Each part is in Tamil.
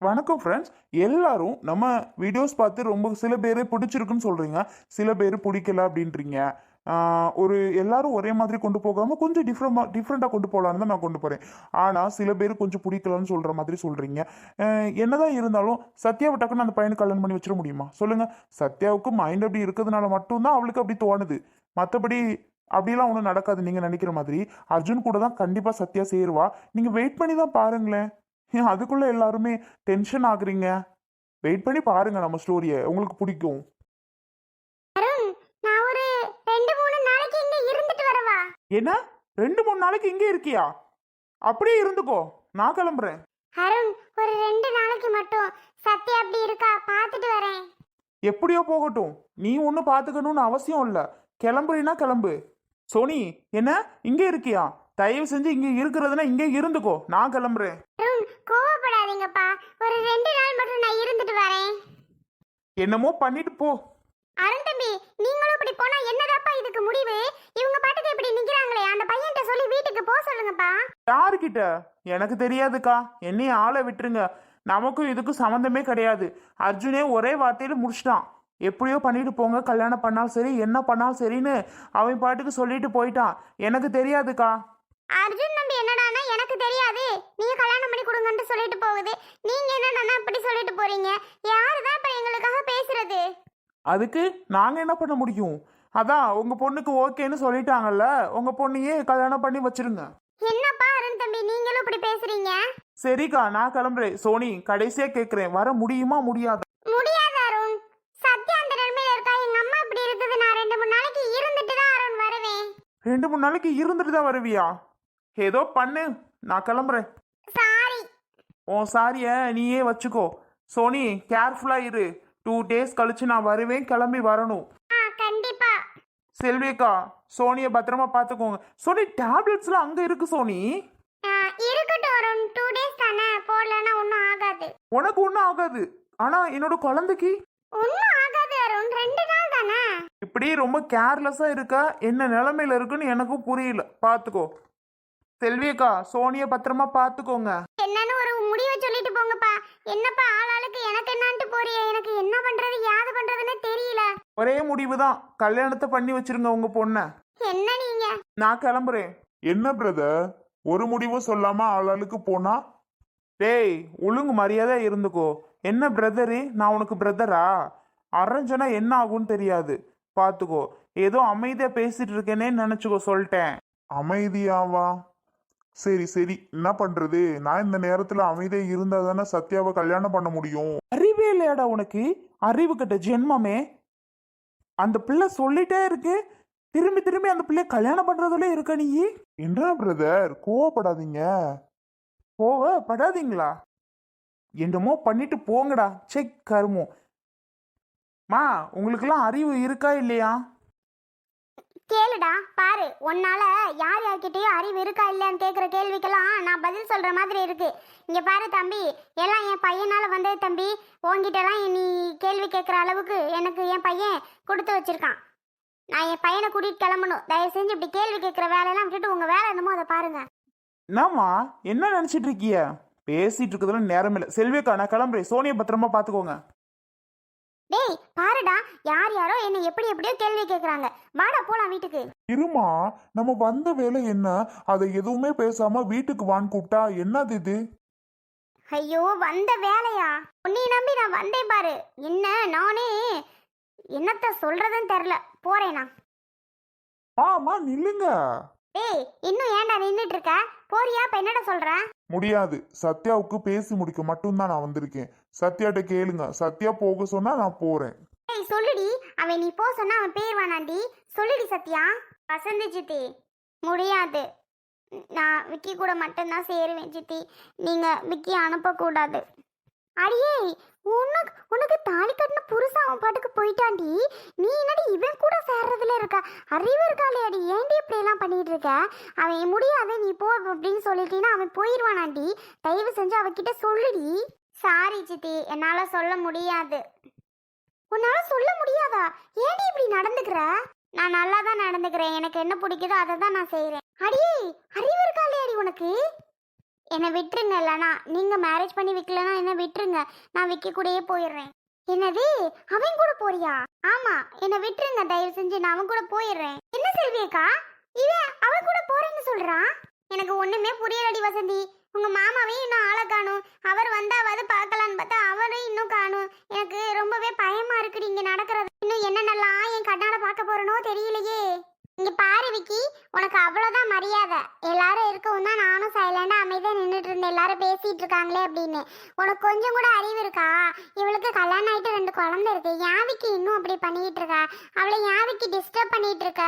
வணக்கம் ஃப்ரெண்ட்ஸ். எல்லாரும் நம்ம வீடியோஸ் பார்த்து ரொம்ப சில பேர் பிடிச்சிருக்குன்னு சொல்றீங்க, சில பேர் பிடிக்கல அப்படின்றீங்க. ஒரு எல்லாரும் ஒரே மாதிரி கொண்டு போகாம கொஞ்சம் டிஃப்ரெண்டாக கொண்டு போகலான்னு தான் நான் கொண்டு போகிறேன். ஆனால் சில பேர் கொஞ்சம் பிடிக்கலன்னு சொல்கிற மாதிரி சொல்கிறீங்க. என்னதான் இருந்தாலும் சத்யாவை டக்குன்னு அந்த பையனை கல்யாணம் பண்ணி வச்சிட முடியுமா சொல்லுங்க? சத்யாவுக்கு மைண்ட் அப்படி இருக்கிறதுனால மட்டும்தான் அவளுக்கு அப்படி தோணுது. மற்றபடி அப்படிலாம் ஒன்றும் நடக்காது நீங்கள் நினைக்கிற மாதிரி. அர்ஜுன் கூட தான் கண்டிப்பாக சத்யா சேருவா. நீங்கள் வெயிட் பண்ணி தான் பாருங்களேன். ஏன் அதுக்குள்ள எல்லாருமே டென்ஷன் ஆகுறீங்க? வெயிட் பண்ணி பாருங்க நம்ம ஸ்டோரியை, உங்களுக்கு பிடிக்கும். அருண், நான் ஒரு 2-3 நாளைக்கு இங்க இருந்துட்டு வரவா? என்ன 2-3 நாளைக்கு இங்கே இருக்கியா? அப்படியே இருந்துக்கோ, நான் கிளம்புறேன். அருண், ஒரு 2 நாளைக்கு மட்டும் சத்யா அப்படி இருக்கா பார்த்துட்டு வரேன். எப்படியோ போகட்டும், நீ ஒன்றும் பார்த்துக்கணும்னு அவசியம் இல்லை. கிளம்புறீன்னா கிளம்பு. சோனி, என்ன இங்கே இருக்கியா? தயவு செஞ்சு இங்கே இருக்கிறதுனா இங்கே இருந்துக்கோ, நான் கிளம்புறேன். அருண், கோவப்படாதீங்கப்பா, ஒரு 2 நாள் மட்டும் நான் இருந்துட்டு வரேன். என்னமோ பண்ணிட்டு போ. அருண் தம்பி, நீங்களும் இப்படி போனா என்னதாப்பா இதுக்கு முடிவு? இவங்க பாட்டுக்கு இப்படி நிக்கிறாங்களே, அந்த பையன்கிட்ட சொல்லி வீட்டுக்கு போக சொல்லுங்கப்பா. யாருக்கிட்ட? எனக்கு தெரியாதுக்கா, என்னைய ஆளை விட்டுருங்க. நமக்கும் இதுக்கும் சம்மந்தமே கிடையாது. அர்ஜுனே ஒரே வார்த்தையில முடிச்சிட்டான். எப்படியோ பண்ணிட்டு போங்க, கல்யாணம் பண்ணாலும் சரி என்ன பண்ணாலும் சரின்னு அவன் பாட்டுக்கு சொல்லிட்டு போயிட்டான். எனக்கு தெரியாதுக்கா. அர்ஜுன் தம்பி என்னடானா எனக்கு தெரியாது, நீங்க கல்யாணம் பண்ணி கொடுங்கன்னு சொல்லிட்டு போகுது. நீங்க என்னடானா அப்படி சொல்லிட்டு போறீங்க? யாருதான் இப்ப எங்களுக்காக பேசுறது? அதுக்கு நாங்க என்ன பண்ண முடியும்? அதான் உங்க பொண்ணுக்கு ஓகேன்னு சொல்லிட்டாங்கல்ல, உங்க பொண்ணையே கல்யாணம் பண்ணி வச்சிருங்க. என்னப்பா அருண் தம்பி, நீங்களும் இப்படி பேசுறீங்க? சரிக்கா, நான் கிளம்புறேன். சோனி, கடைசியா கேட்குறேன், வர முடியுமா முடியாதா? முடியாது அருண். சத்யா அந்த நிலைமையில இருக்கா, எங்க அம்மா இப்படி இருக்குது. நான் 2-3 நாளைக்கு இருந்துட்டு தான் அருண் வருவேன். 2-3 நாளைக்கு இருந்துட்டு தான் வருவியா? ஏதோ பண்ணு, நான் கிளம்புறேன். சாரி. உன் சாரியை நீயே வச்சுக்கோ. சோனி, கேர்ஃபுல்லா இரு. 2 days கழிச்சு நான் வருவேன், கிளம்பி வரணும். கண்டிப்பா. செல்வியக்கா, சோனியை பத்திரமா பார்த்துக்கோங்க. சோனி, டேப்லெட்ஸ்லாம் அங்கே இருக்கு சோனி. இருக்கட்டும் அருண், 2 days தானே, போடலன்னா ஒன்றும் ஆகாது. உனக்கு ஒன்றும் ஆகாது, ஆனால் என்னோட குழந்தைக்கு ஒன்றும் ஆகாது அருண், 2 நாள் தானே. இப்படி ரொம்ப கேர்லெஸ்ஸாக இருக்க, என்ன நிலைமையில இருக்குன்னு எனக்கும் புரியல. பார்த்துக்கோ. செல்வியக்கா, சோனியை பத்திரமா பார்த்துக்கோங்க. என்னன்னு ஒரு முடிவை சொல்லிட்டு போங்கப்பா. என்னப்பா ஆளாளுக்கு எனக்கு என்னான்ட்டு போறியே? எனக்கு என்ன பண்றது யாது பண்றதுன்னு தெரியல. ஒரே முடிவு தான், கல்யாணத்தை பண்ணி வச்சிருங்க உங்க பொண்ணை. என்ன நீங்க? நான் கிளம்புறேன். என்ன பிரதர், ஒரு முடிவும் சொல்லாம ஆளாளுக்கு போனா? டேய், ஒழுங்கு மரியாதை இருந்துக்கோ. என்ன பிரதரு, நான் உனக்கு பிரதரா? அரைஞ்சனா என்ன ஆகும்னு தெரியாது, பார்த்துக்கோ. ஏதோ அமைதியா பேசிட்டு இருக்கேனே நினைச்சுக்கோ, சொல்லிட்டேன். அமைதியாவா? சரி சரி, என்ன பண்றது? நான் இந்த நேரத்துல அமைதியா இருந்தா தானே சத்யாவை கல்யாணம் பண்ண முடியும். அறிவே இல்லையாடா உனக்கு? அறிவு கட்ட ஜென்மமே. அந்த பிள்ளை சொல்லிட்டே இருக்கு, திரும்பி திரும்பி அந்த பிள்ளைய கல்யாணம் பண்றதுல இருக்க நீ. என்ன பிரதர், கோவப்படாதீங்க. கோவப்படாதீங்களா? என்னமோ பண்ணிட்டு போங்கடா. செக் கருமோ. மா, உங்களுக்கெல்லாம் அறிவு இருக்கா இல்லையா? கேளுடா பாரு, உன்னால யார் யார்கிட்டயும் அறிவு இருக்கா இல்லையான்னு கேட்குற கேள்விக்கெல்லாம் நான் பதில் சொல்ற மாதிரி இருக்கு. இங்க பாரு தம்பி, எல்லாம் என் பையனால வந்தது தம்பி. உன்கிட்டலாம் நீ கேள்வி கேட்குற அளவுக்கு எனக்கு என் பையன் கொடுத்து வச்சிருக்கான். நான் என் பையனை கூட்டிட்டு கிளம்பணும். தயவு செஞ்சு இப்படி கேள்வி கேட்குற வேலையெல்லாம் விட்டுட்டு உங்க வேலை என்னமோ அதை பாருங்க. என்னம்மா, என்ன நினைச்சிட்டு இருக்கிய? பேசிட்டு இருக்கிறதுல நேரம் இல்லை. செல்வியக்கா, நான் கிளம்புறேன். சோனியை பத்திரமா பார்த்துக்கோங்க. டேய் பாருடா, யார் யாரோ என்ன எப்படி எப்படியோ கேள்வி கேட்குறாங்க. வாடா போலாம் வீட்டுக்கு. இருமா, நம்ம வந்த வேலை என்ன? அதை எதுவுமே பேசாம வீட்டுக்கு வான்னு கூப்பிட்டா என்னது இது? ஐயோ, வந்த வேலையா? உன்னை நம்பி நான் வந்தேன் பாரு. என்ன நானே என்னத்த சொல்றதுன்னு தெரில. போறேனா? ஆமா, நில்லுங்க. டேய், இன்னும் ஏன்டா நின்றுட்டு இருக்க? போறியா? இப்ப என்னடா சொல்ற? முடியாது, சத்யாவுக்கு பேசி முடிக்க மட்டும்தான் நான் வந்திருக்கேன். சத்யாட்ட கேளுங்க, சத்யா போக சொன்னா நான் போறேன். டேய் சொல்லுடி, அவன் நீ போ சொன்னா அவன் பேர்வானாண்டி. சொல்லுடி சத்யா. வசந்தி சித்தி, முடியாது. நான் விக்கி கூட மட்டும்தான் சேருவேன் சித்தி. நீங்க விக்கி அனுப்பக்கூடாது. அடியே, உனக்கு உனக்கு தாலி கட்டின புருஷன் அவன் பாட்டுக்கு போயிட்டாண்டி. நீ என்னடி இவன் கூட சேர்றதுல இருக்க? அறிவு இருக்காளே அடி, ஏன்டி இப்படி எல்லாம் பண்ணிட்டு இருக்க? அவன் முடியாது நீ போ அப்படின்னு சொல்லிட்டீன்னா அவன் போயிடுவானாண்டி. தயவு செஞ்சு அவகிட்ட சொல்லுடி. சாரி சித்தி, என்னால சொல்ல முடியாது. உன்னால சொல்ல முடியாதா? ஏன்டி இப்படி நடந்துக்கிற? நான் நல்லா தான் நடந்துக்கிறேன். எனக்கு என்ன பிடிக்குதோ அதை தான் நான் செய்கிறேன். அடியே, அறிவு இருக்காளே அடி உனக்கு? என்னை விட்டுருங்க, இல்லைனா நீங்க மேரேஜ் பண்ணி வைக்கலனா என்ன விட்டுருங்க, நான் விக்கி கூடயே போயிடுறேன். என்னது, அவன் கூட போறியா? ஆமா, என்னை விட்டுருங்க தயவு செஞ்சு, நான் அவன் கூட போயிடுறேன். என்ன செல்வியக்கா, இவன் அவன் கூட போறேன்னு சொல்றான்? எனக்கு ஒண்ணுமே புரியலடி வசந்தி. உங்க மாமாவையும் இன்னும் ஆளை காணும், அவர் வந்தாவது பார்க்கலான்னு பார்த்தா அவரையும் இன்னும் காணும். எனக்கு ரொம்பவே பயமா இருக்குடி இங்க நடக்கிறது. இன்னும் என்னென்னலாம் என் கண்ணால பார்க்க போறனோ தெரியலையே. இங்க பாரு விக்கி, உனக்கு அவ்வளவுதான் மரியாதை. எல்லாரும் இருக்கவும் தான் நானும் சைலண்டா அமைதியா நின்றுட்டு இருந்தேன், எல்லாரும் பேசிட்டு இருக்காங்களே அப்படின்னு. உனக்கு கொஞ்சம் கூட அறிவு இருக்கா? இவளுக்கு கல்யாணம் ஆயிட்டு 2 குழந்தை இருக்கு, யாவிக்கு இன்னும் அப்படி பண்ணிட்டு இருக்க? அவளை யாவிக்கு டிஸ்டர்ப் பண்ணிட்டு இருக்க?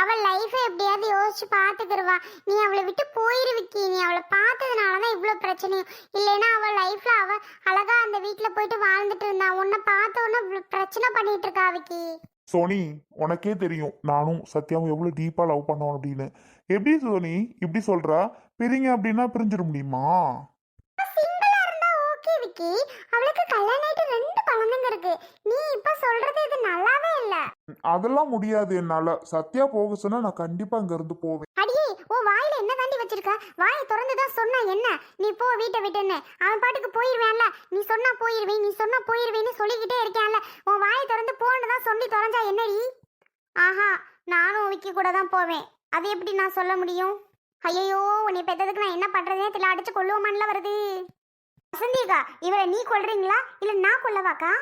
அவள் லைஃபை எப்படியாவது யோசிச்சு பார்த்துக்கிருவா. நீ அவளை விட்டு போயிரு விக்கி. நீ அவளை பார்த்ததுனாலதான் இவ்வளவு பிரச்சனையும். இல்லைன்னா அவள் லைஃப்ல அவ அழகா அந்த வீட்டுல போயிட்டு வாழ்ந்துட்டு இருந்தா, உன்னை பார்த்த உடனே பிரச்சனை பண்ணிட்டு இருக்கா விக்கி. சோனி, உனக்கே தெரியும் நானும் சத்யாவும் எவ்வளோ டீப்பாக லவ் பண்ணோம் அப்படின்னு. எப்படி சோனி இப்படி சொல்கிறா? பிரிங்க அப்படின்னா பிரிஞ்சிட முடியுமா? சிங்கிளா இருந்தா ஓகே விக்கி. அவளுக்கு கல்யாணம் ஆயிட்டு 2 குழந்தைங்க இருக்கு. நீ இப்ப சொல்றது இது நல்லாவே இல்ல. அதெல்லாம் முடியாது என்னால. சத்யா போக சொன்னா நான் கண்டிப்பா அங்க இருந்து போவேன். அடியே, உன் வாயில என்ன தாண்டி வச்சிருக்க? வாயை திறந்துதான் சொன்னா என்ன? நீ போ வீட்டை விட்டுன்னு. அவன் பாட்டுக்கு போயிருவேன்ல. நீ சொன்னா போயிருவேன், நீ சொன்னா போயிருவேன்னு சொல்லிக்கிட்டே இருக்கான்ல. உன் வாயை திறந்து போன்னு தான் சொல்லி தொலைஞ்சா என்னடி? ஆஹா, நானும் விக்கி கூட தான் போவேன். அது எப்படி நான் சொல்ல முடியும்? ஐயோ, உன்னை பெத்ததுக்கு நான் என்ன பண்றதே தெரியல. அடிச்சு கொல்லுவோமான்ல வருது. வசந்திகா, இவரை நீ கொல்றீங்களா இல்ல நான் கொல்லவாக்கா?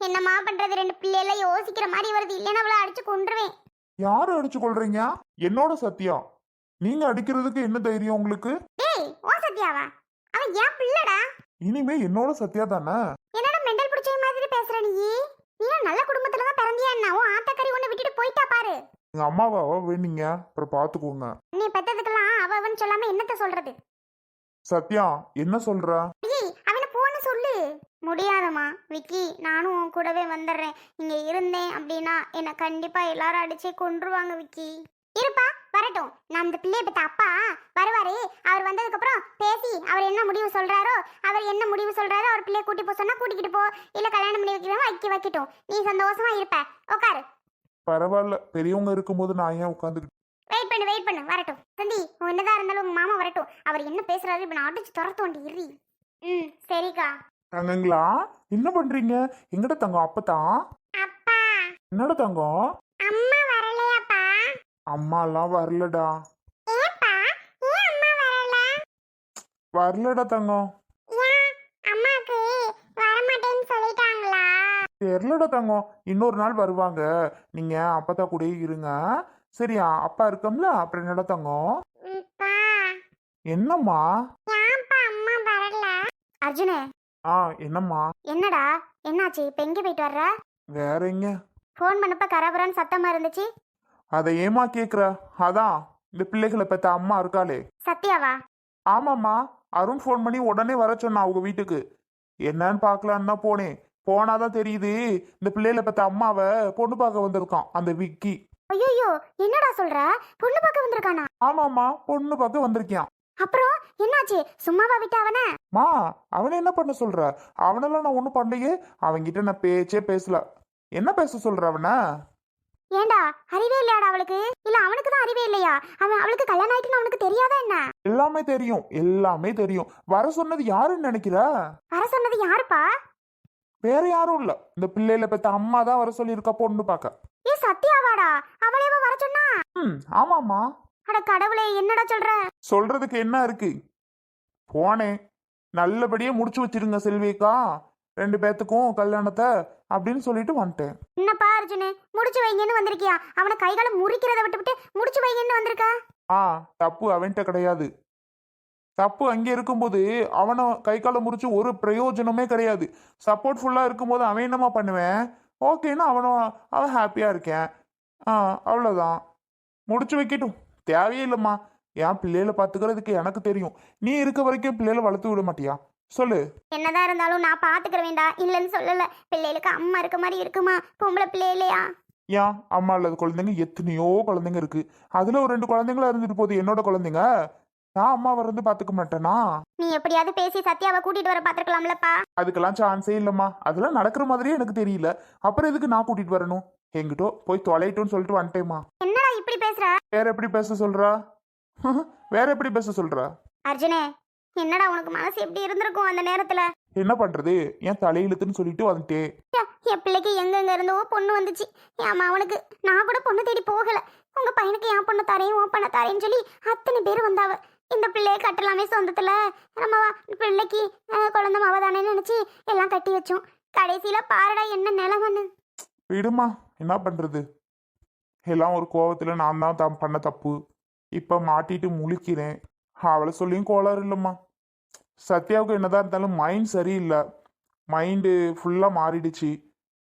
என்னம்மா பண்றது? 2 பிள்ளைல யோசிக்கிற மாதிரி வருது. இல்லைன்னா அவளை அடிச்சு கொன்றுவேன். யாரு அடிச்சு கொள்றீங்க? என்னோட சத்யா. நீங்க அடிக்கிறதுக்கு என்ன தைரியம் உங்களுக்கு? டேய், ஓ சத்யாவா? அவன் ஏன் பிள்ளடா? இனிமே என்னோட சத்யா தானே. என்னடா மெண்டல் பிடிச்ச மாதிரி பேசுற நீ? நீயும் நல்ல குடும்பத்துல தான் பிறந்தியா என்ன? உன் ஆத்தக்கறி உன்னை விட்டுட்டு போயிட்டா பாரு. எங்க அம்மாவை வேணீங்க அப்புறம் பாத்துக்கோங்க. நீ பெத்ததுக்கெல்லாம் அவன்னு சொல்லாம என்னத்த சொல்றது? சத்யா, என்ன சொல்ற? ஏய், அவனை போன்னு சொல்லு. முடியாதம்மா விக்கி, நானும் உன் கூடவே வந்துடுறேன். இங்க இருந்தேன் அப்படின்னா என்னை கண்டிப்பா எல்லாரும் அடிச்சே கொன்றுவாங்க விக்கி. இருப்பா, வரட்டும். நான் அந்த பிள்ளைய பத்த அப்பா வருவாரு. அவர் வந்ததுக்கு அப்புறம் பேசி அவர் என்ன முடிவு சொல்றாரோ அவர் பிள்ளைய கூட்டி போ சொன்னா கூட்டிக்கிட்டு போ. இல்ல கல்யாணம் பண்ணி வைக்கிறவன் வைக்கட்டும். நீ சந்தோஷமா இருப்ப. உட்காரு. பரவாயில்ல, பெரியவங்க இருக்கும்போது நான் ஏன் உட்காந்துக்கிட்டு? வெயிட் பண்ணு வரட்டும். சந்தி, உன் என்னதான் இருந்தாலும் உங்க மாமா வரட்டும். அவர் என்ன பேசுறாரு இப்ப நான் அடிச்சு துரத்தோண்டி இரு. சரிக்கா. தங்கங்களா, என்ன பண்றீங்க? எங்கட தங்கம்? அப்பதான். அப்பா. என்னடா தங்கம்? அம்மா வரலையாப்பா? அம்மா எல்லாம் வரலடா. ஏப்பா, ஏன் அம்மா வரல? வரலடா தங்கம். ஏன் அம்மாக்கு வர மாட்டேன்னு சொல்லிட்டாங்களா? தெரியலடா தங்கம், இன்னொரு நாள் வருவாங்க. நீங்க அப்பத்தா கூட இருங்க சரியா? அப்பா இருக்கம்ல, அப்புறம் என்னடா தங்கம்? என்னம்மா? ஏன்ப்பா அம்மா வரல? அர்ஜுனே. என்னம்மா? என்னடா, என்னாச்சு? இப்ப எங்க போயிட்டு வர்ற? வேற எங்க? போன் பண்ணப்ப கராபரான்னு சத்தமா இருந்துச்சு. அதை ஏமா கேக்குற? அதான் இந்த பிள்ளைகளை பெத்த அம்மா இருக்காளே. சத்யாவா? ஆமாம்மா, அருண் ஃபோன் பண்ணி உடனே வர சொன்னா அவங்க வீட்டுக்கு. என்னன்னு பார்க்கலான்னு தான் போனேன். போனாதான் தெரியுது இந்த பிள்ளைகளை பெத்த அம்மாவை பொண்ணு பார்க்க வந்திருக்கான் அந்த விக்கி. ஐயோ, என்னடா சொல்ற? பொண்ணு பார்க்க வந்திருக்கானா? ஆமாம்மா, பொண்ணு பார்க்க வந்திருக்கான். அப்புறம் என்னாச்சு? சும்மாவா விட்ட அவன? மா, அவனை என்ன பண்ண சொல்ற? அவனெல்லாம் நான் ஒன்றும் பண்ணலையே. அவன்கிட்ட நான் பேச்சே பேசல. என்ன பேச சொல்ற அவன? ஏண்டா, அறிவே இல்லையாடா அவளுக்கு? இல்ல அவனுக்கு தான் அறிவே இல்லையா? அவளுக்கு கல்யாணம் ஆயிட்டுன்னு அவனுக்கு தெரியாதா என்ன? எல்லாமே தெரியும், எல்லாமே தெரியும். வர சொன்னது யாருன்னு நினைக்கிற? வர சொன்னது யாருப்பா? வேற யாரும் இல்ல, இந்த பிள்ளையில பெத்த அம்மா தான் வர சொல்லி இருக்கா பொண்ணு பார்க்க. ஏ சத்யாவாடா? அவளேவா வர சொன்னா? ஆமாமா. அட கடவுளே, என்னடா சொல்ற? சொல்றதுக்கு என்ன இருக்கு? போனேன், நல்லபடியா முடிச்சு வச்சிருங்க செல்விக்கா 2 பேத்துக்கும் கல்யாணத்தை அப்படின்னு சொல்லிட்டு வந்துட்டேன். என்னப்பா அர்ஜுனு, முடிச்சு வைங்கன்னு வந்திருக்கியா? அவனை கைகால முறிக்கிறத விட்டு முடிச்சு வைங்கன்னு வந்திருக்கா? தப்பு அவன்கிட்ட கிடையாது. தப்பு அங்கே இருக்கும்போது அவனை கை காலை முறிச்சு ஒரு பிரயோஜனமே கிடையாது. சப்போர்ட்ஃபுல்லா இருக்கும்போது அவன் என்னமா பண்ணுவேன்? ஓகேன்னா அவன் ஹாப்பியா இருக்கேன். அவ்வளோதான், முடிச்சு வைக்கட்டும். தேவையே இல்லைம்மா. என் பிள்ளைகளை பார்த்துக்கிறதுக்கு எனக்கு தெரியும். நீ இருக்க வரைக்கும் பிள்ளைகளை வளர்த்து விட மாட்டியா? சொல்லு. என்னதான் இருந்தாலும் நான் பாத்துக்கிற வேண்டாம் இல்லைன்னு சொல்லல. பிள்ளைகளுக்கு அம்மா இருக்க மாதிரி இருக்குமா? பொம்பளை பிள்ளை இல்லையா? ஏன் அம்மா இல்லாத குழந்தைங்க எத்தனையோ குழந்தைங்க இருக்கு. அதுல ஒரு 2 குழந்தைங்களா இருந்துட்டு போகுது என்னோட குழந்தைங்க. நான் அம்மா இருந்து பாத்துக்க மாட்டேனா? நீ எப்படியாவது பேசி சத்யாவை கூட்டிட்டு வர பாத்துக்கலாம்லப்பா. அதுக்கெல்லாம் சான்ஸே இல்லம்மா. அதெல்லாம் நடக்கிற மாதிரியே எனக்கு தெரியல. அப்புறம் எதுக்கு நான் கூட்டிட்டு வரணும்? எங்கிட்டோ போய் தொலைட்டுன்னு சொல்லிட்டு வந்துட்டேம்மா. என்னடா இப்படி பேசுற? வேற எப்படி பேச சொல்றா? வேற எப்படி பேச சொல்றா? அர்ஜுனே, என்னடா உனக்கு மனசு எப்படி இருந்திருக்கும் அந்த நேரத்துல? என்ன பண்றது, என் தலையெழுத்துன்னு சொல்லிட்டு வந்துட்டேன். என் பிள்ளைக்கு எங்கெங்க இருந்தோ பொண்ணு வந்துச்சு. என் அவனுக்கு நான் கூட பொண்ணு தேடி போகல. உங்க பையனுக்கு என் பொண்ணு தரேன் உன் பொண்ணை தரேன்னு சொல்லி அத்தனை பேர் வந்தாவ. இந்த பிள்ளைய கட்டலாமே சொந்தத்துல. நம்ம பிள்ளைக்கு குழந்தை மாவ தானே நினைச்சு எல்லாம் கட்டி வச்சோம். கடைசியில பாருடா என்ன நிலமன்னு. விடுமா, என்ன பண்றது, எல்லாம் ஒரு கோவத்துல நான் தான் பண்ண தப்பு. இப்ப மாட்டிட்டு முழிக்கிறேன். அவளை சொல்லியும் கோளாறு இல்லைம்மா. சத்யாவுக்கு என்னதான் இருந்தாலும் மைண்ட் சரியில்லை. மைண்டு ஃபுல்லா மாறிடுச்சு.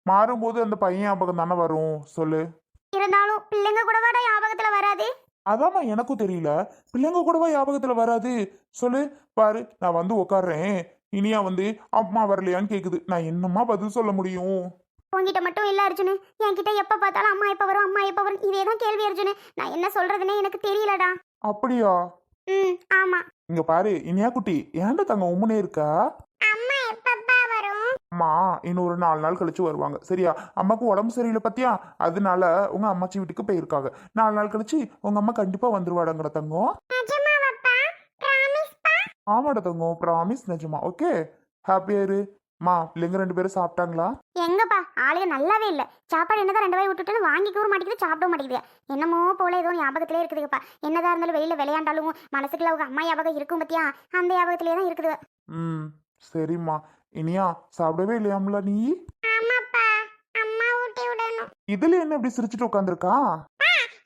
மாறும்போது அந்த பையன் ஞாபகம் தானே வரும் சொல்லு. இருந்தாலும் பிள்ளைங்க கூடவாடா ஞாபகத்துல வராது. அதாம்மா எனக்கும் தெரியல, பிள்ளைங்க கூடவா ஞாபகத்துல வராது சொல்லு. பாரு, நான் வந்து உட்காடுறேன். இனியா வந்து அம்மா வரலையான்னு கேக்குது. நான் என்னம்மா பதில் சொல்ல முடியும்? உங்ககிட்ட மட்டும் இல்ல அர்ஜுனு, என்கிட்ட எப்ப பார்த்தாலும் அம்மா எப்ப வரும் அம்மா எப்ப வரும் இதேதான் கேள்வி அர்ஜுனு. நான் என்ன சொல்றதுன்னே எனக்கு தெரியலடா. அப்படியா? ஆமா. இங்க பாரு இனியா குட்டி, ஏன்டா தங்க உம்முனே இருக்கா? அம்மா எப்பப்பா வரும்? அம்மா இன்னும் ஒரு 4 நாள் கழிச்சு வருவாங்க, சரியா? அம்மாக்கு உடம்பு சரியில்லை பத்தியா, அதனால உங்க அம்மாச்சி வீட்டுக்கு போயிருக்காங்க. 4 நாள் கழிச்சு உங்க அம்மா கண்டிப்பா வந்துருவாடங்கட தங்கம். நிஜமாவாப்பா? பிராமிஸ்பா? ஆமாடா தங்கம், ப்ராமிஸ், நிஜமா. ஓகே, ஹாப்பியா இரு. மா, பிள்ளைங்க 2 பேரும் சாப்பிட்டாங்களா? எங்கப்பா ஆளுங்க நல்லாவே இல்ல. சாப்பாடு என்னதான் 2 வாய் விட்டுட்டு வாங்கிக்கவும் மாட்டேங்குது சாப்பிடவும் மாட்டேங்குது. என்னமோ போல ஏதோ ஞாபகத்திலே இருக்குதுப்பா. என்னதான் இருந்தாலும் வெளியில விளையாண்டாலும் மனசுக்குள்ள அவங்க அம்மா ஞாபகம் இருக்கும் பத்தியா, அந்த ஞாபகத்திலே தான் இருக்குது. சரிம்மா. இனியா சாப்பிடவே இல்லையாம்ல நீ? ஆமாப்பா, அம்மா ஊட்டி விடணும். இதுல என்ன இப்படி சிரிச்சுட்டு உட்காந்துருக்கா?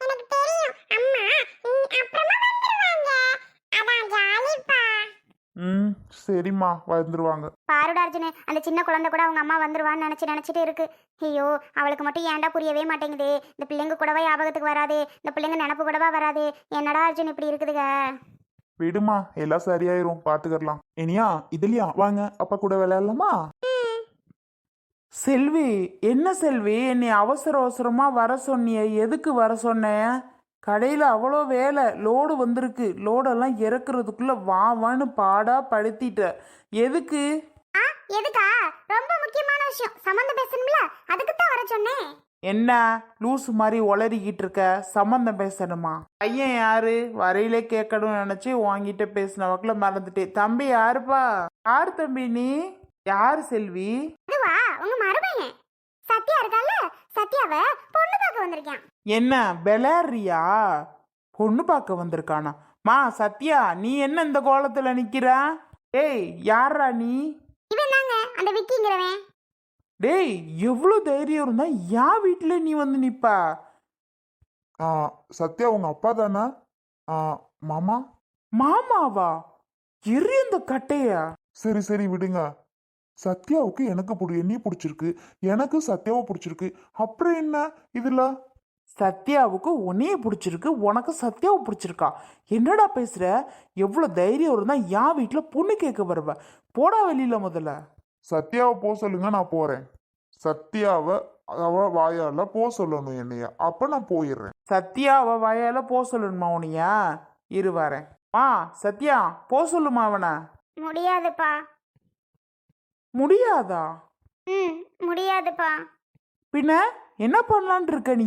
எனக்கு தெரியும் அம்மா அப்புறமா வந்துருவாங்க. அதான் ஜாலிப்பா. சரிம்மா, வந்துருவாங்க. பாருடா அர்ஜுனு, அந்த சின்ன குழந்தை கூட அவங்க அம்மா வந்துருவான்னு நினைச்சிட்டு இருக்கு. ஐயோ, அவளுக்கு மட்டும் ஏன்டா புரியவே மாட்டேங்குது. இந்த பிள்ளைங்க கூடவா ஞாபகத்துக்கு வராது, இந்த பிள்ளைங்க நினப்பு கூடவா வராது. என்னடா அர்ஜுன் இப்படி இருக்குதுங்க. விடுமா, எல்லாம் சரியாயிரும், பாத்துக்கலாம். இனியா இதுலயா வாங்க, அப்பா கூட விளையாடலாமா? செல்வி, என்ன செல்வி, என்னை அவசர அவசரமா வர சொன்னிய? எதுக்கு வர சொன்ன? கடையில் அவ்வளோ வேலை, லோடு வந்திருக்கு. லோடெல்லாம் இறக்குறதுக்குள்ள வான்னு பாடா படுத்திட்ட. எதுக்கு? எதுக்கா? ரொம்ப முக்கியமான விஷயம், சம்மந்தம் பேசணும்ல, அதுக்கு தான் வர சொன்னேன். என்ன லூசு மாதிரி உளறிக்கிட்டு இருக்க? சம்மந்தம் பேசணுமா? பையன் யாரு? வரையிலே கேட்கணும்னு நினைச்சு உன்கிட்ட பேசின வக்கில் மறந்துட்டேன். தம்பி யாருப்பா? யாரு தம்பி நீ? யாரு செல்வி? அதுவா, உங்க மருமகன் சத்யா இருக்கால, சத்யாவை பொண்ணு பார்க்க வந்திருக்கேன். என்ன விளையாடுறியா? பொண்ணு பார்க்க வந்திருக்கானா? மா சத்யா, நீ என்ன இந்த கோலத்துல நிக்கிற? டேய், யாரா நீ? இவன் தாங்க அந்த விக்கிங்கிறவன். டேய், எவ்வளோ தைரியம் இருந்தா என் வீட்டுல நீ வந்து நிப்பா? சத்யா உங்க அப்பா தானே? மாமா. மாமாவா? எரி இந்த கட்டையா? சரி சரி விடுங்க. சத்யாவுக்கு எனக்கு என்னைய பிடிச்சிருக்கு, எனக்கு சத்யாவை பிடிச்சிருக்கு. அப்புறம் என்ன இதுல? சத்யாவுக்கு உன்னையே பிடிச்சிருக்கு, உனக்கு சத்யாவை பிடிச்சிருக்கா? என்னடா பேசுற? எவ்வளோ தைரியம் இருந்தா என் வீட்டுல பொண்ணு கேட்க வருவ? போடா வெளியில முதல்ல. சத்யாவை போ சொல்லுங்க, நான் போறேன். சத்யாவை அவ வாயால போ சொல்லணும் என்னைய, அப்ப நான் போயிடுறேன். சத்யா அவ வாயால போ சொல்லணுமா உனியா? இரு வரேன். சத்யா போ சொல்லுமா அவனை. முடியாதுப்பா. முடியாதா? முடியாதுப்பா. பின்ன என்ன பண்ணலான் இருக்க நீ?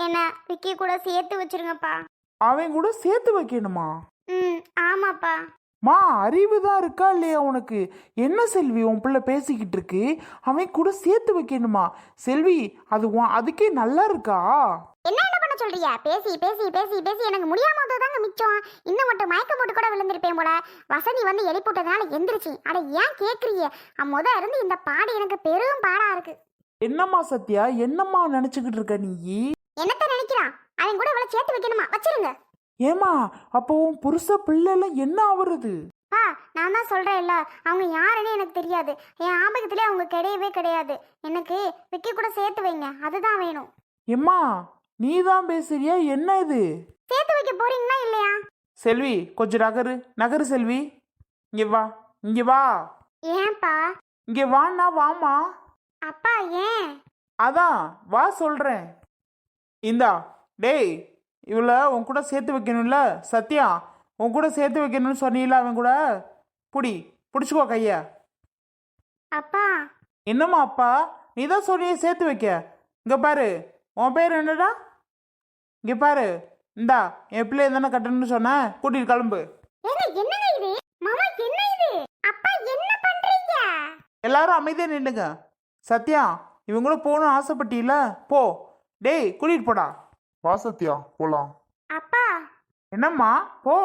என்ன விக்கி கூட சேர்த்து வச்சிருங்கப்பா. அவன் கூட சேர்த்து வைக்கணுமா? ஆமாப்பா. மா, அறிவு தான் இருக்கா இல்லையா உனக்கு? என்ன செல்வி உன் பிள்ளை பேசிக்கிட்டு இருக்கு? அவன் கூட சேர்த்து வைக்கணுமா? செல்வி, அதுக்கே நல்லா இருக்கா? என்ன பண்ண சொல்றியா? பேசி பேசி பேசி பேசி எனக்கு முடியாம தாங்க மிச்சம். இன்னும் மட்டும் மயக்கம் போட்டு கூட விழுந்திருப்பேன் போல. வசதி வந்து எழுப்பிட்டதுனால எந்திரிச்சு. அட ஏன் கேக்குறீங்க? இருந்து இந்த பாடு எனக்கு பெரும் பாடா இருக்கு. என்னம்மா சத்யா, என்னம்மா நினைச்சுக்கிட்டு இருக்க நீ? என்னத்த நினைக்கிறான்? அவன் கூட இவ்வளவு சேர்த்து வைக்கணுமா? வச்சிருங்க. ஏமா, அப்போ உன் புருஷ பிள்ளை எல்லாம் என்ன ஆகுறது? நான் தான் சொல்றேன்ல, அவங்க யாருன்னு எனக்கு தெரியாது. என் ஆபகத்திலே அவங்க கிடையவே கிடையாது. எனக்கு விக்கி கூட சேர்த்து வைங்க, அதுதான் வேணும். ஏம்மா, நீ தான் பேசுறியா? என்ன இது? சேர்த்து வைக்க போறீங்களா இல்லையா? செல்வி, கொஞ்சம் நகரு செல்வி. இங்க வா, இங்க வா. ஏன்பா? இங்க வாண்ணா, வாமா. அப்பா ஏன்? அதான் வா சொல்றேன். இந்தா, டேய், இவளை உன் கூட சேர்த்து வைக்கணும்ல. சத்யா, உன் கூட சேர்த்து வைக்கணும்னு சொன்னீங்களா? அவன் கூட பிடிச்சிக்கோ கைய. அப்பா. என்னம்மா அப்பா? நீ தான் சொன்னியே சேர்த்து வைக்க. இங்க பாரு, உன் பேர் என்னடா? இங்க பாரு, இந்தா என் பிள்ளைய தானே கட்டணும்னு சொன்ன, கூட்டிட்டு கிளம்பு. என்னங்க இது? மாமா எல்லாரும் அமைதியா நின்னுங்க. சத்யா, இவங்கள போகணும்னு ஆசைப்பட்டீல, போ. டேய் கூட்டிட்டு போடா. வா சத்யா போலாம். அப்பா என்னம்மா, போ.